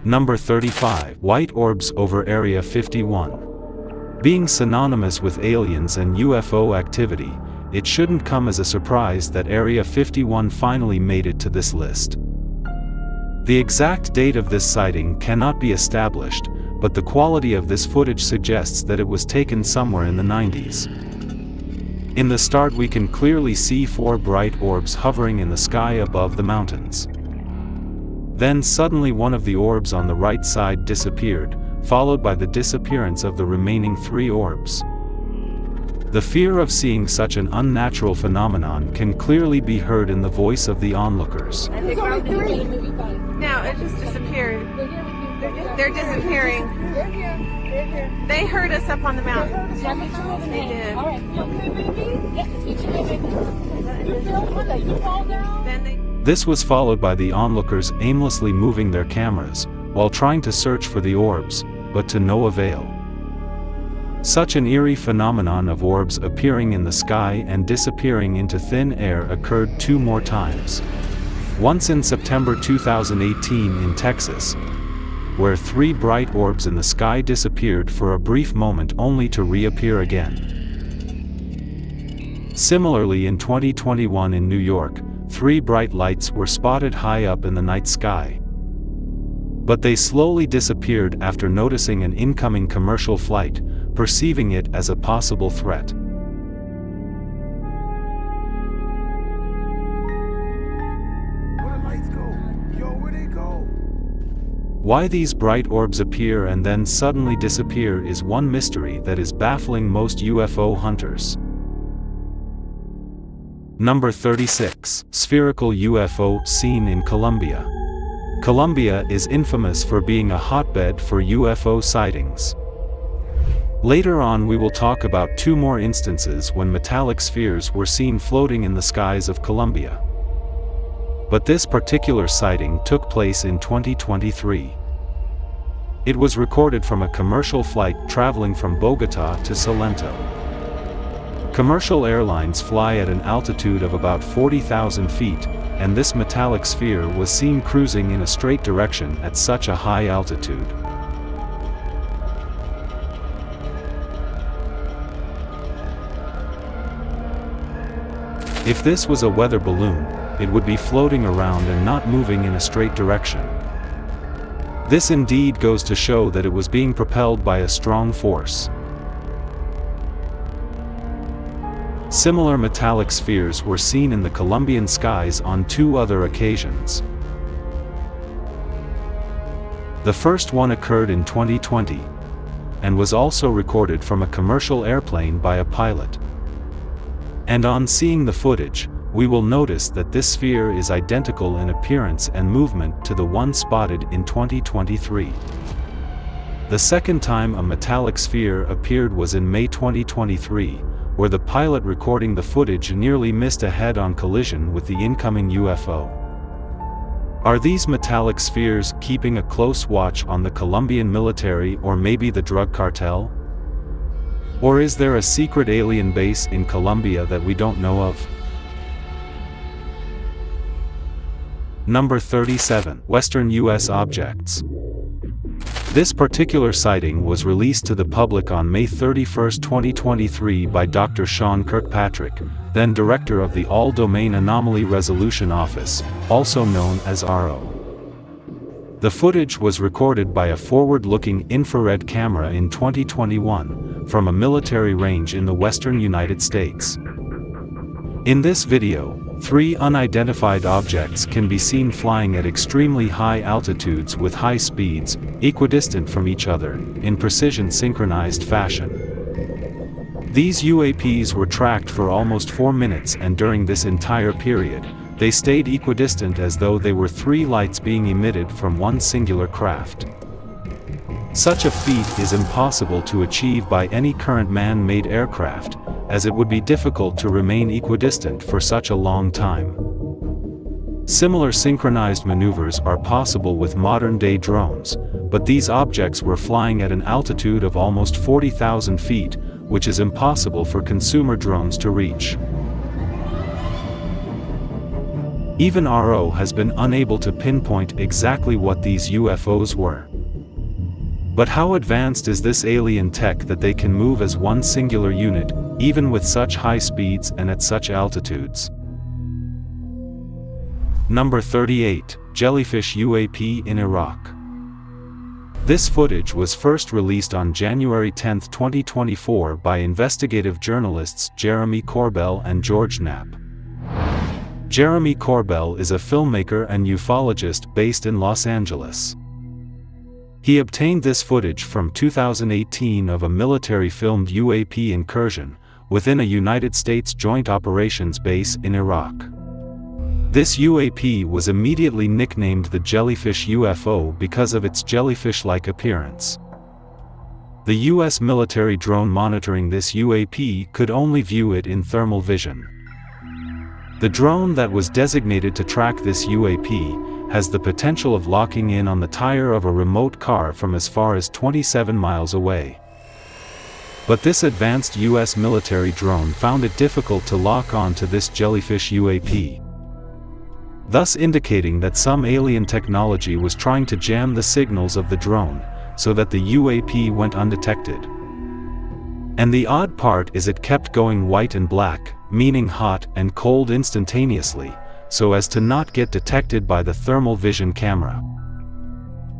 Number 35. White orbs over Area 51. Being synonymous with aliens and UFO activity, it shouldn't come as a surprise that Area 51 finally made it to this list. The exact date of this sighting cannot be established, but the quality of this footage suggests that it was taken somewhere in the 90s. In the start we can clearly see 4 bright orbs hovering in the sky above the mountains. Then suddenly one of the orbs on the right side disappeared, followed by the disappearance of the remaining 3 orbs. The fear of seeing such an unnatural phenomenon can clearly be heard in the voice of the onlookers. No, it just disappeared. They're disappearing. They heard us up on the mountain. They did. This was followed by the onlookers aimlessly moving their cameras, while trying to search for the orbs, but to no avail. Such an eerie phenomenon of orbs appearing in the sky and disappearing into thin air occurred 2 more times. Once in September 2018 in Texas, where 3 bright orbs in the sky disappeared for a brief moment only to reappear again. Similarly in 2021 in New York, 3 bright lights were spotted high up in the night sky. But they slowly disappeared after noticing an incoming commercial flight, perceiving it as a possible threat. Where the lights go? Yo, where they go? Why these bright orbs appear and then suddenly disappear is one mystery that is baffling most UFO hunters. Number 36. Spherical UFO seen in Colombia. Colombia is infamous for being a hotbed for UFO sightings. Later on we will talk about 2 more instances when metallic spheres were seen floating in the skies of Colombia. But this particular sighting took place in 2023. It was recorded from a commercial flight traveling from Bogota to Salento. Commercial airlines fly at an altitude of about 40,000 feet, and this metallic sphere was seen cruising in a straight direction at such a high altitude. If this was a weather balloon, it would be floating around and not moving in a straight direction. This indeed goes to show that it was being propelled by a strong force. Similar metallic spheres were seen in the Colombian skies on 2 other occasions. The first one occurred in 2020, and was also recorded from a commercial airplane by a pilot. And on seeing the footage, we will notice that this sphere is identical in appearance and movement to the one spotted in 2023. The second time a metallic sphere appeared was in May 2023, where the pilot recording the footage nearly missed a head-on collision with the incoming UFO. Are these metallic spheres keeping a close watch on the Colombian military or maybe the drug cartel? Or is there a secret alien base in Colombia that we don't know of? Number 37. Western U.S. objects. This particular sighting was released to the public on May 31, 2023 by Dr. Sean Kirkpatrick, then director of the All-Domain Anomaly Resolution Office, also known as RO. The footage was recorded by a forward-looking infrared camera in 2021, from a military range in the western United States. In this video, 3 unidentified objects can be seen flying at extremely high altitudes with high speeds, equidistant from each other, in precision-synchronized fashion. These UAPs were tracked for almost 4 minutes, and during this entire period, they stayed equidistant as though they were 3 lights being emitted from one singular craft. Such a feat is impossible to achieve by any current man-made aircraft, as it would be difficult to remain equidistant for such a long time. Similar synchronized maneuvers are possible with modern-day drones, but these objects were flying at an altitude of almost 40,000 feet, which is impossible for consumer drones to reach. Even RO has been unable to pinpoint exactly what these UFOs were. But how advanced is this alien tech that they can move as one singular unit, even with such high speeds and at such altitudes? Number 38, Jellyfish UAP in Iraq. This footage was first released on January 10, 2024 by investigative journalists Jeremy Corbell and George Knapp. Jeremy Corbell is a filmmaker and ufologist based in Los Angeles. He obtained this footage from 2018 of a military-filmed UAP incursion within a United States Joint Operations base in Iraq. This UAP was immediately nicknamed the Jellyfish UFO because of its jellyfish-like appearance. The U.S. military drone monitoring this UAP could only view it in thermal vision. The drone that was designated to track this UAP has the potential of locking in on the tire of a remote car from as far as 27 miles away. But this advanced U.S. military drone found it difficult to lock on to this jellyfish UAP, thus indicating that some alien technology was trying to jam the signals of the drone, so that the UAP went undetected. And the odd part is it kept going white and black, meaning hot and cold instantaneously, so as to not get detected by the thermal vision camera.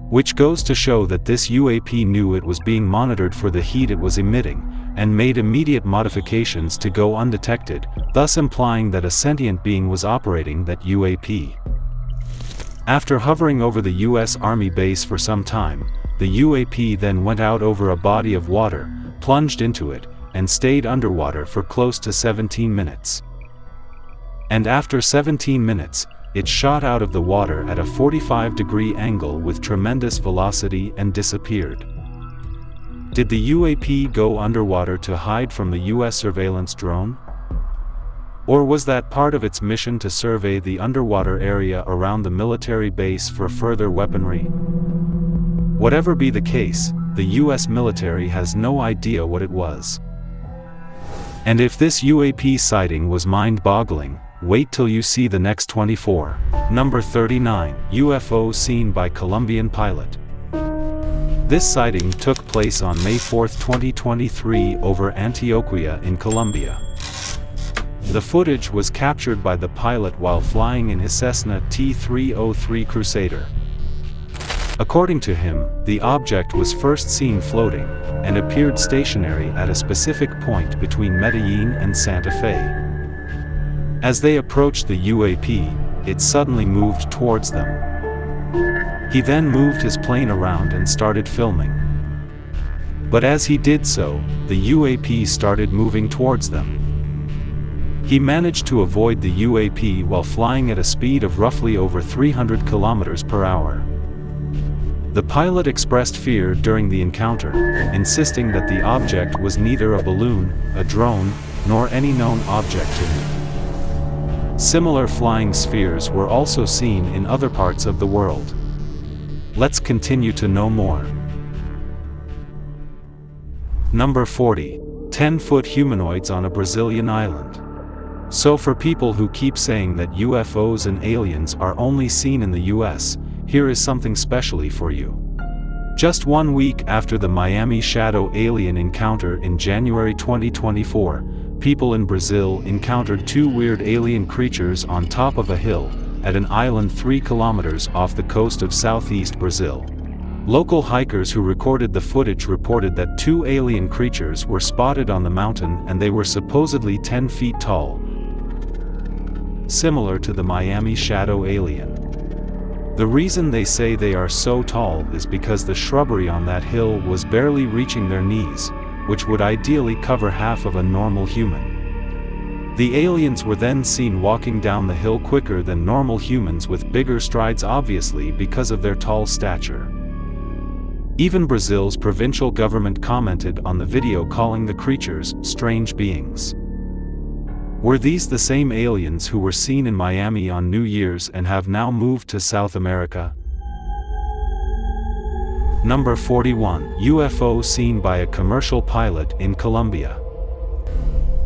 Which goes to show that this UAP knew it was being monitored for the heat it was emitting, and made immediate modifications to go undetected, thus implying that a sentient being was operating that UAP. After hovering over the U.S. Army base for some time, the UAP then went out over a body of water, plunged into it, and stayed underwater for close to 17 minutes. And after 17 minutes, it shot out of the water at a 45-degree angle with tremendous velocity and disappeared. Did the UAP go underwater to hide from the U.S. surveillance drone? Or was that part of its mission to survey the underwater area around the military base for further weaponry? Whatever be the case, the U.S. military has no idea what it was. And if this UAP sighting was mind-boggling, wait till you see the next 24. Number 39, UFO seen by Colombian pilot. This sighting took place on May 4, 2023 over Antioquia in Colombia. The footage was captured by the pilot while flying in his Cessna T-303 Crusader. According to him, the object was first seen floating, and appeared stationary at a specific point between Medellin and Santa Fe. As they approached the UAP, it suddenly moved towards them. He then moved his plane around and started filming. But as he did so, the UAP started moving towards them. He managed to avoid the UAP while flying at a speed of roughly over 300 kilometers per hour. The pilot expressed fear during the encounter, insisting that the object was neither a balloon, a drone, nor any known object to him. Similar flying spheres were also seen in other parts of the world. Let's continue to know more. Number 40. 10-foot humanoids on a Brazilian island. So for people who keep saying that UFOs and aliens are only seen in the US, here is something specially for you. Just 1 week after the Miami shadow alien encounter in January 2024, people in Brazil encountered two weird alien creatures on top of a hill, at an island 3 kilometers off the coast of southeast Brazil. Local hikers who recorded the footage reported that two alien creatures were spotted on the mountain and they were supposedly 10 feet tall, similar to the Miami shadow alien. The reason they say they are so tall is because the shrubbery on that hill was barely reaching their knees, which would ideally cover half of a normal human. The aliens were then seen walking down the hill quicker than normal humans with bigger strides, obviously because of their tall stature. Even Brazil's provincial government commented on the video, calling the creatures strange beings. Were these the same aliens who were seen in Miami on New Year's and have now moved to South America? Number 41. UFO seen by a commercial pilot in Colombia.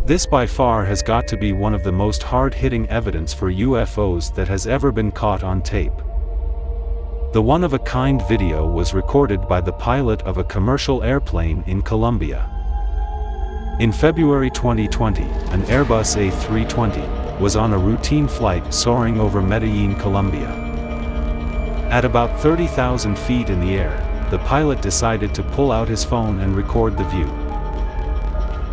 This by far has got to be one of the most hard-hitting evidence for UFOs that has ever been caught on tape. The one-of-a-kind video was recorded by the pilot of a commercial airplane in Colombia. In February 2020, an Airbus A320 was on a routine flight soaring over Medellin, Colombia. At about 30,000 feet in the air, the pilot decided to pull out his phone and record the view.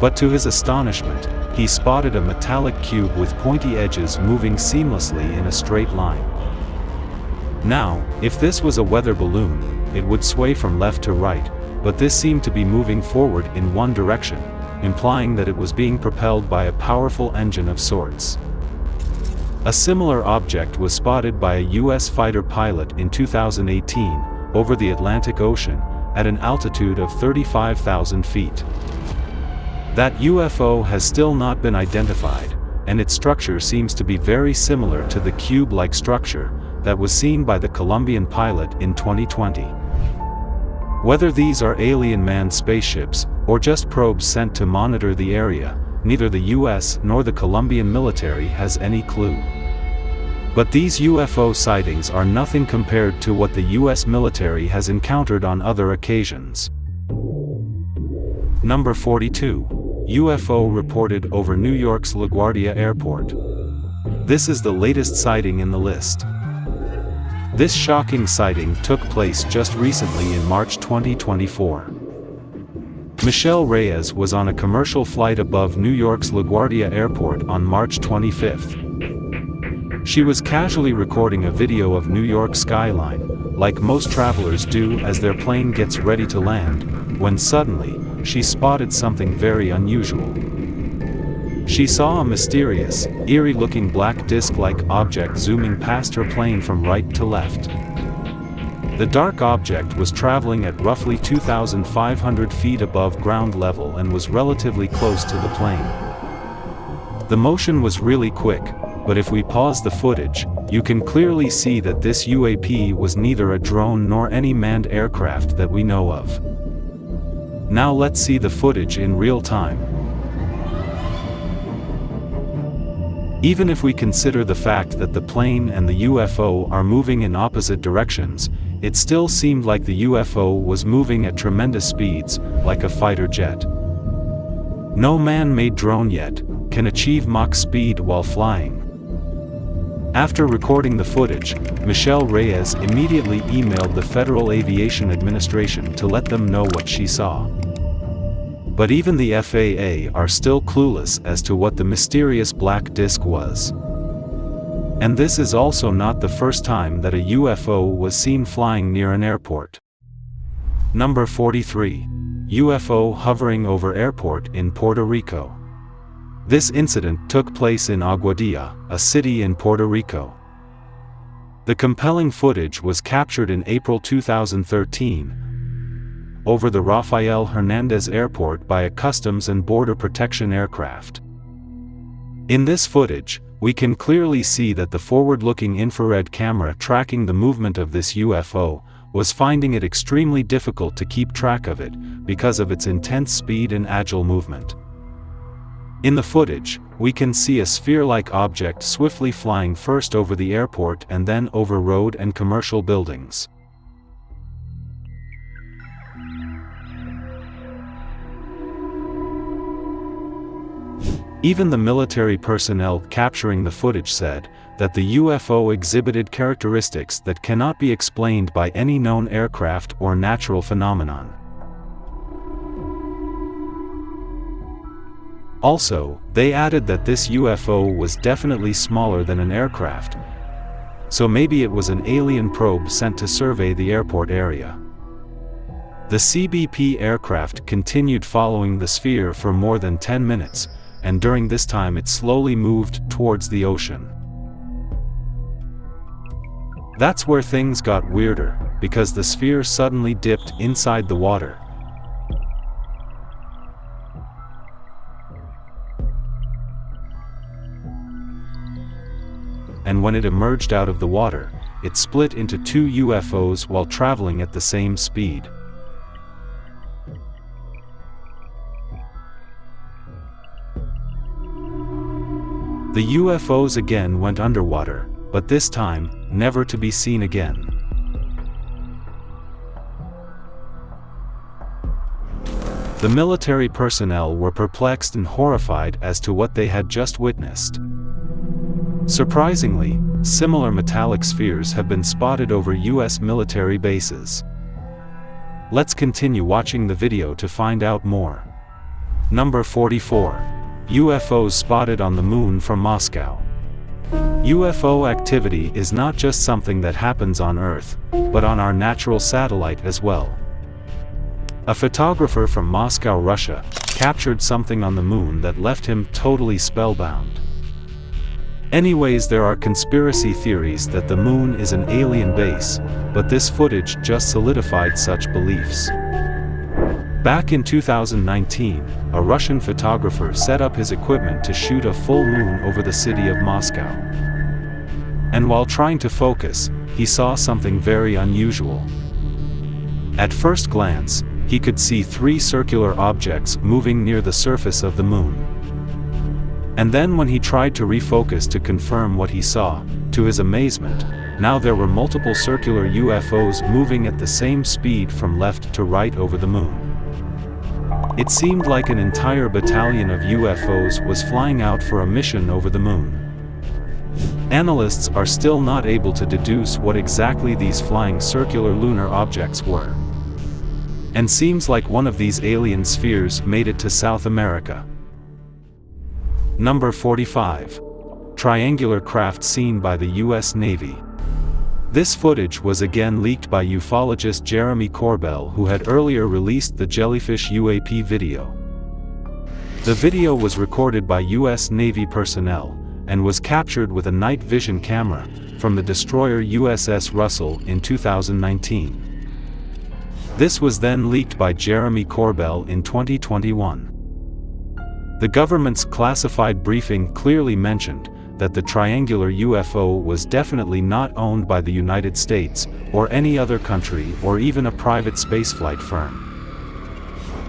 But to his astonishment, he spotted a metallic cube with pointy edges moving seamlessly in a straight line. Now, if this was a weather balloon, it would sway from left to right, but this seemed to be moving forward in one direction, implying that it was being propelled by a powerful engine of sorts. A similar object was spotted by a U.S. fighter pilot in 2018, over the Atlantic Ocean, at an altitude of 35,000 feet. That UFO has still not been identified, and its structure seems to be very similar to the cube-like structure that was seen by the Colombian pilot in 2020. Whether these are alien manned spaceships, or just probes sent to monitor the area, neither the US nor the Colombian military has any clue. But these UFO sightings are nothing compared to what the US military has encountered on other occasions. Number 42. UFO reported over New York's LaGuardia Airport. This is the latest sighting in the list. This shocking sighting took place just recently in March 2024. Michelle Reyes was on a commercial flight above New York's LaGuardia Airport on March 25th. She was casually recording a video of New York skyline, like most travelers do as their plane gets ready to land, when suddenly, she spotted something very unusual. She saw a mysterious, eerie-looking black disc-like object zooming past her plane from right to left. The dark object was traveling at roughly 2,500 feet above ground level and was relatively close to the plane. The motion was really quick, but if we pause the footage, you can clearly see that this UAP was neither a drone nor any manned aircraft that we know of. Now let's see the footage in real time. Even if we consider the fact that the plane and the UFO are moving in opposite directions, it still seemed like the UFO was moving at tremendous speeds, like a fighter jet. No man-made drone yet can achieve Mach speed while flying. After recording the footage, Michelle Reyes immediately emailed the Federal Aviation Administration to let them know what she saw. But even the FAA are still clueless as to what the mysterious black disc was. And this is also not the first time that a UFO was seen flying near an airport. Number 43. UFO hovering over airport in Puerto Rico. This incident took place in Aguadilla, a city in Puerto Rico. The compelling footage was captured in April 2013 over the Rafael Hernandez Airport by a Customs and Border Protection aircraft. In this footage, we can clearly see that the forward-looking infrared camera tracking the movement of this UFO was finding it extremely difficult to keep track of it because of its intense speed and agile movement. In the footage, we can see a sphere-like object swiftly flying first over the airport and then over road and commercial buildings. Even the military personnel capturing the footage said that the UFO exhibited characteristics that cannot be explained by any known aircraft or natural phenomenon. Also, they added that this UFO was definitely smaller than an aircraft, so maybe it was an alien probe sent to survey the airport area. The CBP aircraft continued following the sphere for more than 10 minutes, and during this time it slowly moved towards the ocean. That's where things got weirder, because the sphere suddenly dipped inside the water. And when it emerged out of the water, it split into two UFOs while traveling at the same speed. The UFOs again went underwater, but this time, never to be seen again. The military personnel were perplexed and horrified as to what they had just witnessed. Surprisingly, similar metallic spheres have been spotted over US military bases. Let's continue watching the video to find out more. Number 44. UFOs spotted on the moon from Moscow. UFO activity is not just something that happens on Earth, but on our natural satellite as well. A photographer from Moscow, Russia, captured something on the moon that left him totally spellbound. Anyways, there are conspiracy theories that the moon is an alien base, but this footage just solidified such beliefs. Back in 2019, a Russian photographer set up his equipment to shoot a full moon over the city of Moscow. And while trying to focus, he saw something very unusual. At first glance, he could see 3 circular objects moving near the surface of the moon. And then when he tried to refocus to confirm what he saw, to his amazement, now there were multiple circular UFOs moving at the same speed from left to right over the moon. It seemed like an entire battalion of UFOs was flying out for a mission over the moon. Analysts are still not able to deduce what exactly these flying circular lunar objects were. And seems like one of these alien spheres made it to South America. Number 45. Triangular craft seen by the US Navy. This footage was again leaked by ufologist Jeremy Corbell, who had earlier released the jellyfish UAP video. The video was recorded by US Navy personnel, and was captured with a night vision camera, from the destroyer USS Russell in 2019. This was then leaked by Jeremy Corbell in 2021. The government's classified briefing clearly mentioned that the triangular UFO was definitely not owned by the United States, or any other country, or even a private spaceflight firm.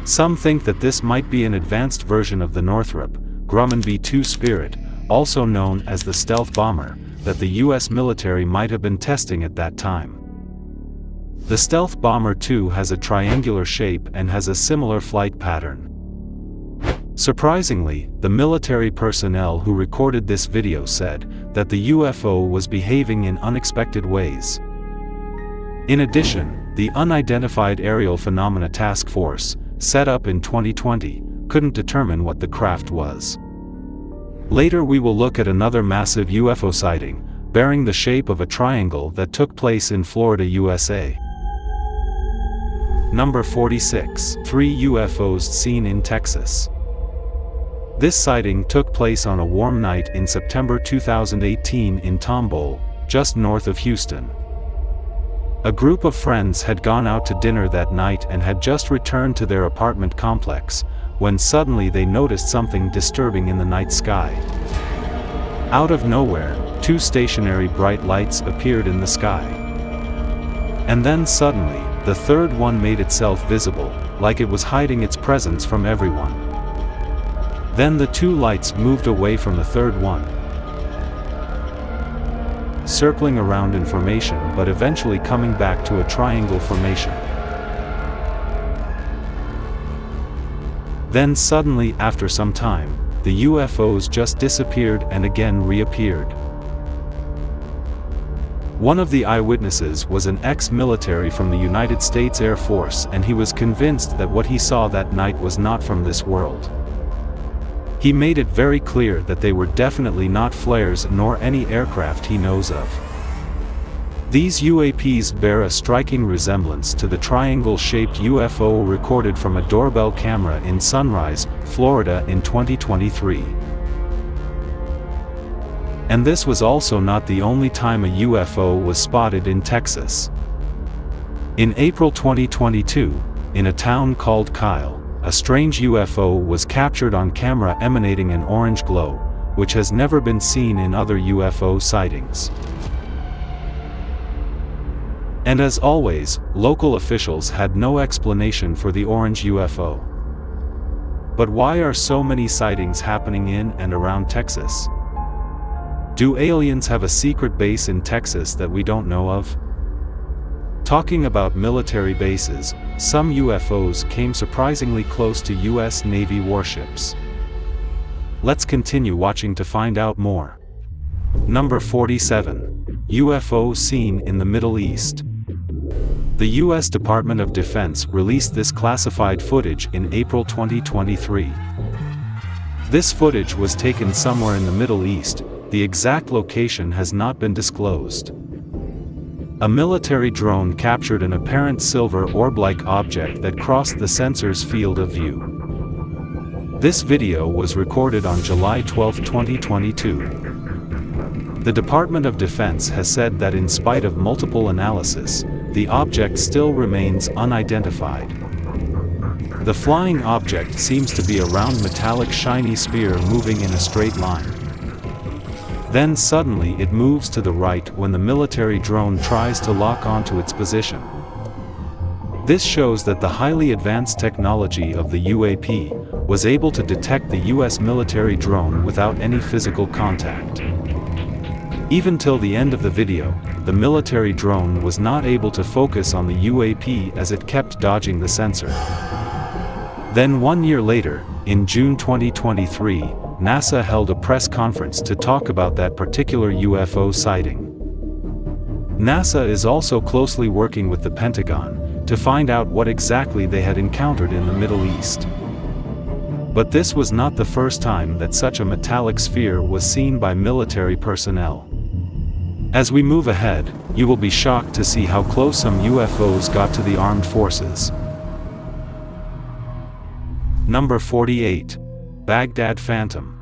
Some think that this might be an advanced version of the Northrop Grumman B-2 Spirit, also known as the stealth bomber, that the US military might have been testing at that time. The Stealth Bomber 2 has a triangular shape and has a similar flight pattern. Surprisingly, the military personnel who recorded this video said that the UFO was behaving in unexpected ways. In addition, the Unidentified Aerial Phenomena Task Force, set up in 2020, couldn't determine what the craft was. Later we will look at another massive UFO sighting, bearing the shape of a triangle that took place in Florida, USA. Number 46. 3 UFOs seen in Texas. This sighting took place on a warm night in September 2018 in Tomball, just north of Houston. A group of friends had gone out to dinner that night and had just returned to their apartment complex, when suddenly they noticed something disturbing in the night sky. Out of nowhere, 2 stationary bright lights appeared in the sky. And then suddenly, the third one made itself visible, like it was hiding its presence from everyone. Then the 2 lights moved away from the third one, circling around in formation but eventually coming back to a triangle formation. Then suddenly, after some time, the UFOs just disappeared and again reappeared. One of the eyewitnesses was an ex-military from the United States Air Force, and he was convinced that what he saw that night was not from this world. He made it very clear that they were definitely not flares nor any aircraft he knows of. These UAPs bear a striking resemblance to the triangle-shaped UFO recorded from a doorbell camera in Sunrise, Florida in 2023. And this was also not the only time a UFO was spotted in Texas. In April 2022, in a town called Kyle, a strange UFO was captured on camera emanating an orange glow, which has never been seen in other UFO sightings. And as always, local officials had no explanation for the orange UFO. But why are so many sightings happening in and around Texas? Do aliens have a secret base in Texas that we don't know of? Talking about military bases, some UFOs came surprisingly close to US Navy warships. Let's continue watching to find out more. Number 47. UFO seen in the Middle East. The US Department of Defense released this classified footage in April 2023. This footage was taken somewhere in the Middle East. The exact location has not been disclosed. A military drone captured an apparent silver orb-like object that crossed the sensor's field of view. This video was recorded on July 12, 2022. The Department of Defense has said that in spite of multiple analysis, the object still remains unidentified. The flying object seems to be a round metallic shiny sphere moving in a straight line. Then suddenly it moves to the right when the military drone tries to lock onto its position. This shows that the highly advanced technology of the UAP was able to detect the US military drone without any physical contact. Even till the end of the video, the military drone was not able to focus on the UAP as it kept dodging the sensor. Then 1 year later, in June 2023, NASA held a press conference to talk about that particular UFO sighting. NASA is also closely working with the Pentagon to find out what exactly they had encountered in the Middle East. But this was not the first time that such a metallic sphere was seen by military personnel. As we move ahead, you will be shocked to see how close some UFOs got to the armed forces. Number 48. Baghdad Phantom.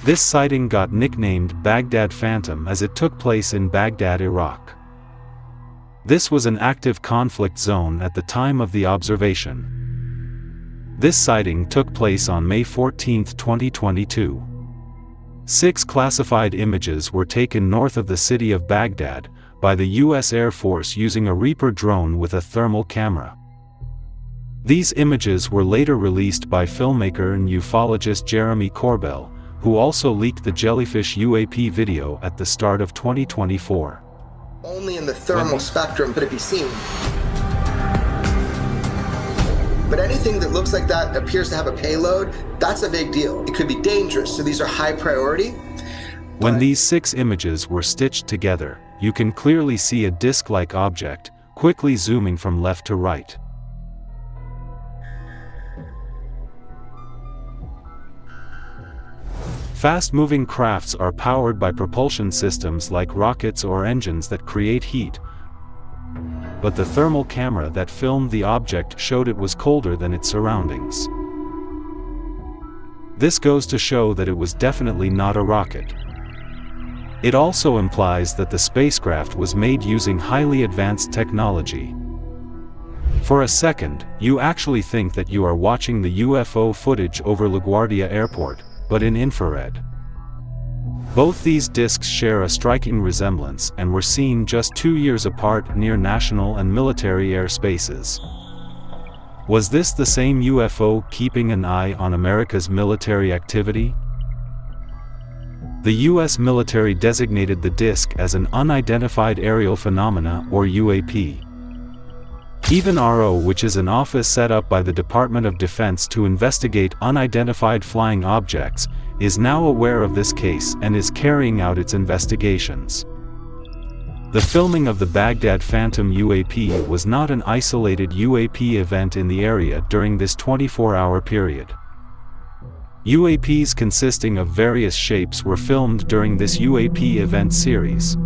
This sighting got nicknamed Baghdad Phantom as it took place in Baghdad, Iraq. This was an active conflict zone at the time of the observation. This sighting took place on May 14, 2022. 6 classified images were taken north of the city of Baghdad by the U.S. Air Force using a Reaper drone with a thermal camera. These images were later released by filmmaker and ufologist Jeremy Corbell, who also leaked the jellyfish UAP video at the start of 2024. Only in the thermal spectrum could it be seen. But anything that looks like that appears to have a payload, that's a big deal. It could be dangerous, so these are high priority. When these 6 images were stitched together, you can clearly see a disc-like object, quickly zooming from left to right. Fast-moving crafts are powered by propulsion systems like rockets or engines that create heat. But the thermal camera that filmed the object showed it was colder than its surroundings. This goes to show that it was definitely not a rocket. It also implies that the spacecraft was made using highly advanced technology. For a second, you actually think that you are watching the UFO footage over LaGuardia Airport, but in infrared. Both these discs share a striking resemblance and were seen just 2 years apart near national and military airspaces. Was this the same UFO keeping an eye on America's military activity? The US military designated the disc as an unidentified aerial phenomena or UAP. Even RO, which is an office set up by the Department of Defense to investigate unidentified flying objects, is now aware of this case and is carrying out its investigations. The filming of the Baghdad Phantom UAP was not an isolated UAP event in the area during this 24-hour period. UAPs consisting of various shapes were filmed during this UAP event series.